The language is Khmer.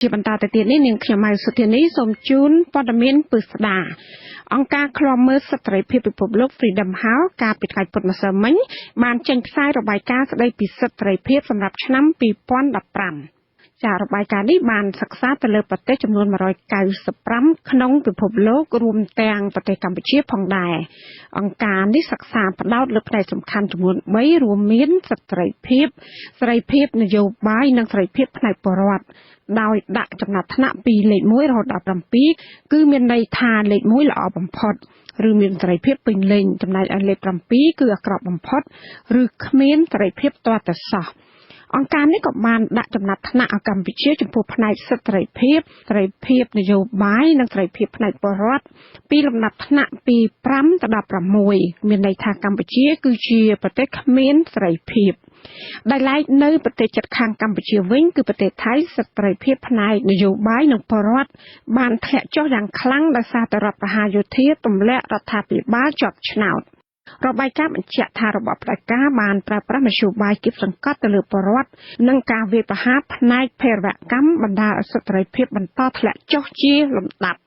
ជាបន្តទៅទៀតនេះនាងខ្ញុំម៉ៅសុធានីសូមជូនព័ត៌មានពិស្ដាអង្គការឃ្លាំមើលសិទ្ធិសេរីភាពពិភពលោក Freedom House កាលពីថ្ងៃពុធម្សិលមិញបានចេញផ្សាយរបាយការណ៍ស្តីពីសិទ្ធិសេរីភាពសម្រាប់ឆ្នាំ2015ចាររបាយការណ៍នេះបានសិក្សាទៅលើប្រទេសចំនួន195ក្នុងពិភពលោករួមទាំងប្រទេសកម្ពុជាផងដែរអង្គការនេះសិក្សាផ្ដោតលើផ្នែកសំខាន់ចំនួន3រួមមានសិទ្ធិសេរីភាពនយោបាយនិងសេរីភាពផ្នែកបរិវត្តដោយដាក់ចំណាត់ថ្នាក់ពីលេខ1រហូតដល់7គឺមានន័យថាលេខ1ល្អបំផុតឬមានសេរីភាពពេញលេញចំណែកឯលេខ7គឺអាក្រក់បំផុតឬគ្មានសេរីភាពទាល់តែសោះអង្គការនេះក៏បានដាក់ចំណាត់ថ្នាក់ឲ្យកម្ពុជាចំពោះផ្នែកសិទ្ធិសេរីភាពនយោបាយនិងសេរីភាពផ្នែកបរិវត្តពីលំដាប់ថ្នាក់ពី5ទៅដល់6មានន័យថាកម្ពុជាគឺជាប្រទេសគ្មានសេរីភាពដែលឡែកនៅប្រទេសជិតខាងកម្ពុជាវិញគឺប្រទេសថៃសិទ្ធិសេរីភាពផ្នែកនយោបាយនិងបរិវត្តបានធ្លាក់ចុះយ៉ាងខ្លាំងដោយសារតែរដ្ឋប្រហារយោធាទម្លាក់រដ្ឋាភិបាលជាប់ឆ្នោតរបាយការណ៍បញ្ជាក់ថារបបផ្ដាច់ការបានប្រើប្រាស់មធ្យោបាយគៀបសង្កត់ទៅលើបរិវត្តនិងការវាយប្រហារផ្នែកភេរវកម្មបណ្ដាលឲ្យសិទ្ធិសេរីភាពបន្តធ្លាក់ចុះជាលំដាប់